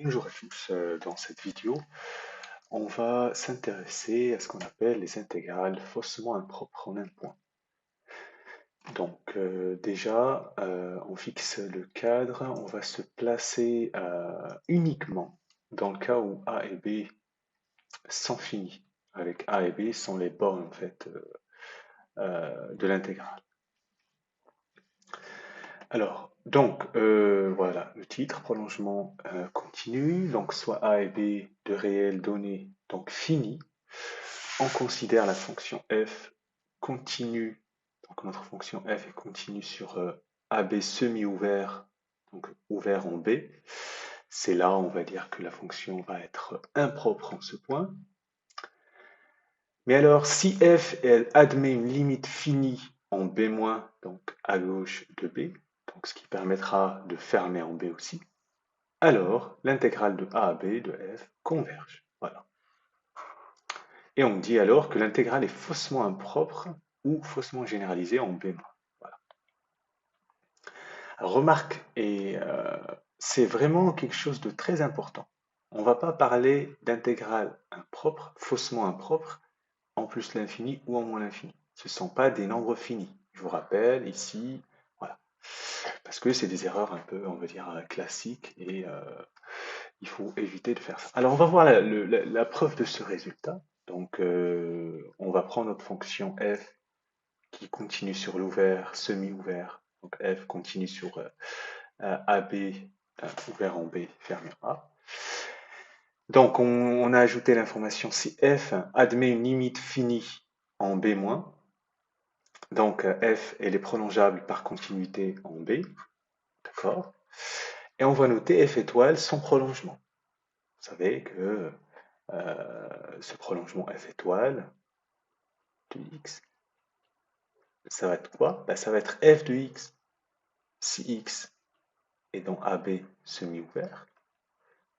Bonjour à tous, dans cette vidéo, on va s'intéresser à ce qu'on appelle les intégrales faussement impropres en un point. Donc déjà, on fixe le cadre, on va se placer uniquement dans le cas où a et b sont finis, avec a et b sont les bornes en fait de l'intégrale. Alors, donc voilà, le titre, prolongement continu, donc soit a et b de réelles données, donc finies. On considère la fonction f continue, donc notre fonction f est continue sur AB semi-ouvert, donc ouvert en B. C'est là, on va dire que la fonction va être impropre en ce point. Mais alors, si f elle admet une limite finie en B-, donc à gauche de B, donc ce qui permettra de fermer en B aussi, alors l'intégrale de a à B de f converge. Voilà. Et on dit alors que l'intégrale est faussement impropre ou faussement généralisée en B-. Voilà. Alors, remarque, et c'est vraiment quelque chose de très important. On ne va pas parler d'intégrale impropre, faussement impropre, en plus l'infini ou en moins l'infini. Ce ne sont pas des nombres finis. Je vous rappelle ici, voilà. Parce que c'est des erreurs un peu, on va dire, classiques et il faut éviter de faire ça. Alors, on va voir la preuve de ce résultat. Donc, on va prendre notre fonction f qui continue sur l'ouvert, semi-ouvert. Donc, f continue sur AB, ouvert en B, fermé en A. Donc, on a ajouté l'information si f admet une limite finie en B-, donc f elle est prolongeable par continuité en B, d'accord? Et on va noter f étoile sans prolongement. Vous savez que ce prolongement f étoile de x, ça va être quoi? Ben, ça va être f de x. Si x est dans AB semi-ouvert.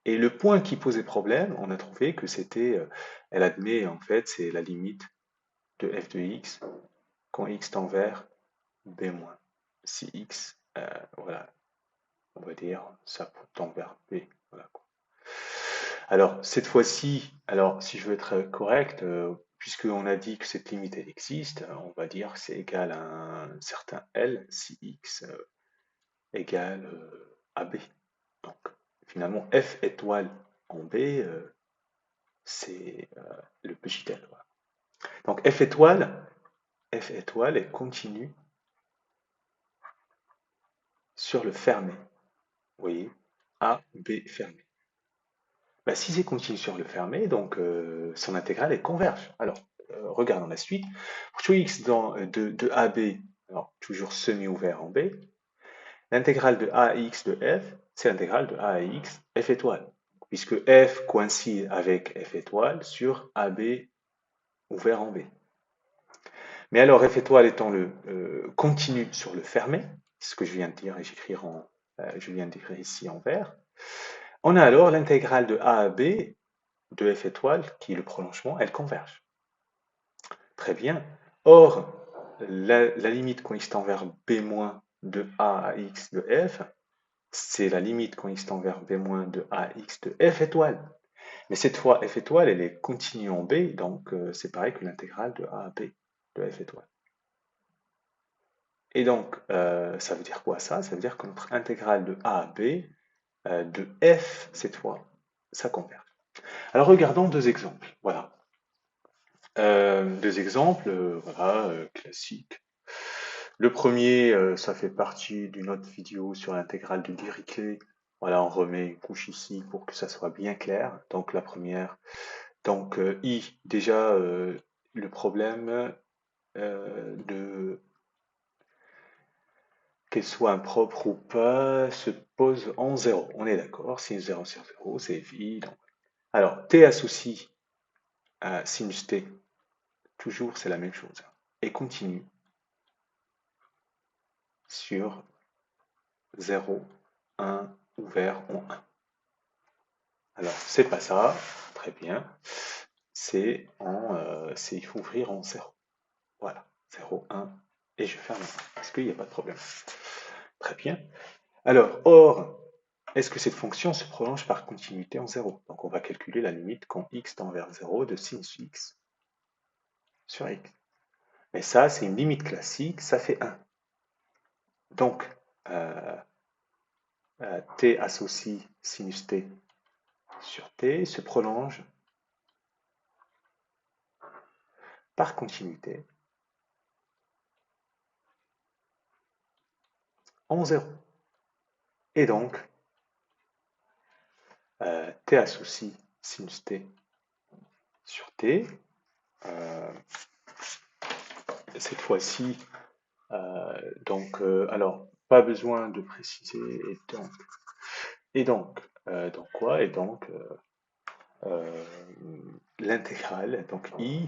Et le point qui posait problème, on a trouvé que c'était, elle admet en fait, c'est la limite de f de x quand x tend vers b-. Si x, voilà, on va dire, ça tend vers b. Voilà, quoi. Alors, cette fois-ci, alors si je veux être correct, puisqu'on a dit que cette limite elle existe, on va dire que c'est égal à un certain L si x égale à b. Donc, finalement, f étoile en b, c'est le petit L. Voilà. Donc, f étoile est continue sur le fermé. Vous voyez, A, B fermé. Bah, si c'est continu sur le fermé, donc son intégrale est converge. Alors, regardons la suite. Pour tout x de AB, alors toujours semi-ouvert en B, l'intégrale de AX de f, c'est l'intégrale de AX f étoile, puisque f coïncide avec f étoile sur AB ouvert en B. Mais alors f étoile étant le continu sur le fermé, ce que je viens de dire et je viens d'écrire ici en vert, on a alors l'intégrale de A à B de f étoile, qui est le prolongement, elle converge. Très bien. Or, la limite quand x tend vers b- de A à x de f, c'est la limite quand x tend vers b- de A à x de f étoile. Mais cette fois, f étoile, elle est continue en b, donc c'est pareil que l'intégrale de A à b de f étoile. Et donc, ça veut dire quoi ça? Ça veut dire que notre intégrale de A à B, de f cette fois, ça converge. Alors regardons deux exemples. Voilà. Deux exemples, voilà, classiques. Le premier, ça fait partie d'une autre vidéo sur l'intégrale de Dirichlet. Voilà, on remet une couche ici pour que ça soit bien clair. Donc la première, donc I, déjà le problème de qu'elle soit impropre ou pas se pose en 0. On est d'accord, sin 0 sur 0, c'est évident. Alors, T associe à sinus T, toujours c'est la même chose. Et continue sur 0, 1, ouvert en 1. Alors, c'est pas ça, très bien. Il faut ouvrir en 0. Voilà, 0, 1, et je ferme 1, parce qu'il n'y a pas de problème. Très bien. Alors, or, est-ce que cette fonction se prolonge par continuité en 0? Donc on va calculer la limite quand x tend vers 0 de sinus x sur x. Mais ça, c'est une limite classique, ça fait 1. Donc, euh, t associe sinus t sur t se prolonge par continuité en 0. Et donc, t associe sinus t sur t, euh, cette fois-ci, alors, pas besoin de préciser, donc quoi? Et donc, euh, l'intégrale, donc i,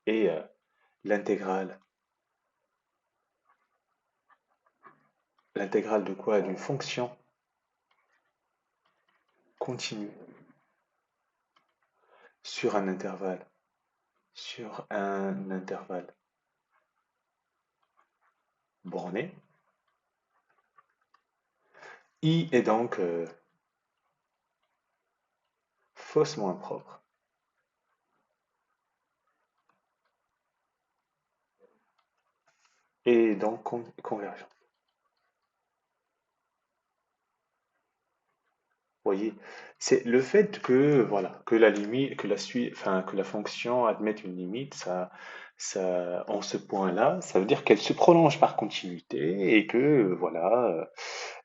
et l'intégrale, l'intégrale de quoi? D'une fonction continue sur un intervalle, sur un intervalle borné. I est donc faussement impropre. Et donc convergent. Vous voyez, c'est le fait que voilà que la limite, que la suite, enfin que la fonction admette une limite, en ce point-là, ça veut dire qu'elle se prolonge par continuité et que voilà,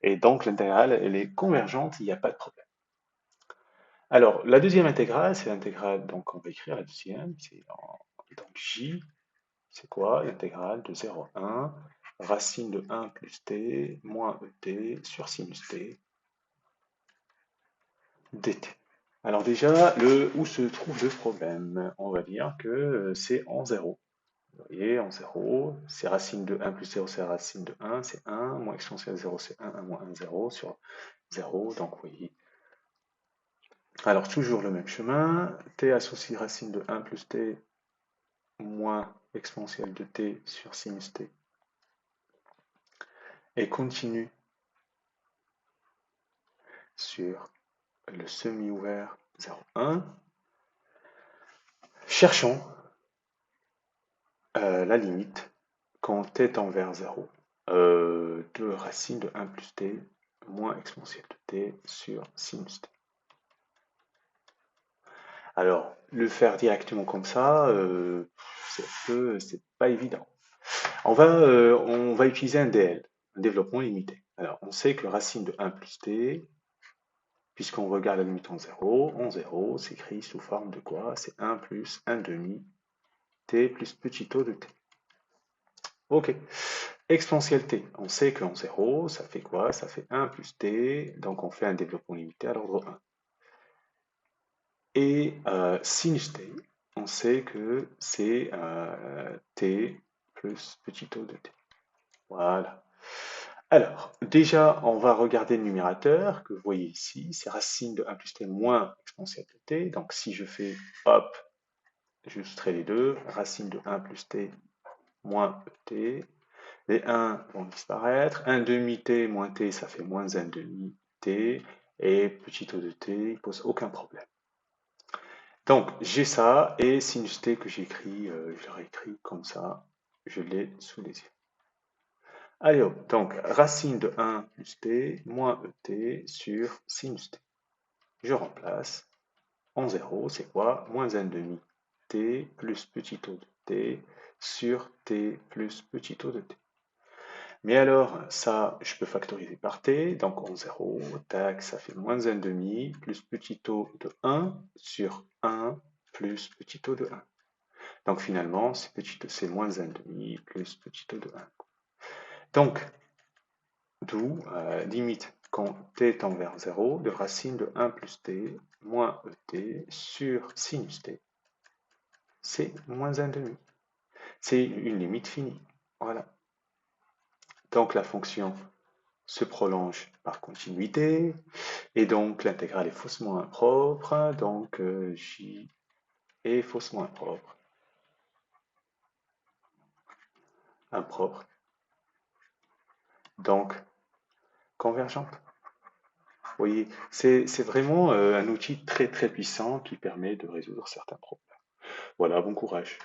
et donc l'intégrale elle est convergente, il n'y a pas de problème. Alors la deuxième intégrale, c'est l'intégrale, donc on va écrire la deuxième, donc j, c'est quoi? L'intégrale de 0 à 1, racine de 1 plus t moins et sur sinus t dt. Alors déjà, où se trouve le problème? On va dire que c'est en 0. Vous voyez, en 0, c'est racine de 1 plus 0, c'est racine de 1, c'est 1, moins exponentielle 0, c'est 1 moins 1, 0 sur 0, donc vous voyez. Alors toujours le même chemin, t associe racine de 1 plus t moins exponentielle de t sur sinus t, et continue sur le semi-ouvert 0, 1. Cherchons la limite quand t tend vers 0 de racine de 1 plus t moins exponentielle de t sur sinus t. Alors, le faire directement comme ça, c'est pas évident. On va utiliser un DL, un développement limité. Alors, on sait que racine de 1 plus t, puisqu'on regarde la limite en 0 s'écrit sous forme de quoi? C'est 1 plus 1 demi t plus petit o de t. Ok. Exponentielle t, on sait qu'en 0, ça fait quoi? Ça fait 1 plus t, donc on fait un développement limité à l'ordre 1. Et sinus t, on sait que c'est t plus petit o de t. Voilà. Alors, déjà, on va regarder le numérateur que vous voyez ici, c'est racine de 1 plus t moins exponentielle de t. Donc si je fais, hop, je soustrais les deux, racine de 1 plus t moins t, les 1 vont disparaître. 1 demi t moins t, ça fait moins 1 demi t. Et petit o de t, il ne pose aucun problème. Donc, j'ai ça, et sinus t que j'écris, je réécris comme ça, je l'ai sous les yeux. Allez hop, donc racine de 1 plus t moins et sur sinus t. Je remplace en 0, c'est quoi? Moins 1 demi t plus petit o de t sur t plus petit o de t. Mais alors, ça, je peux factoriser par t, donc en 0, tac, ça fait moins 1 demi plus petit o de 1 sur 1 plus petit o de 1. Donc finalement, c'est moins 1 demi plus petit o de 1. Donc, d'où limite quand t tend vers 0 de racine de 1 plus t moins et sur sinus t. C'est moins 1 demi. C'est une limite finie. Voilà. Donc la fonction se prolonge par continuité, et donc l'intégrale est faussement impropre, donc j est faussement impropre. Impropre. Donc convergente. Vous voyez, c'est vraiment un outil très très puissant qui permet de résoudre certains problèmes. Voilà, bon courage.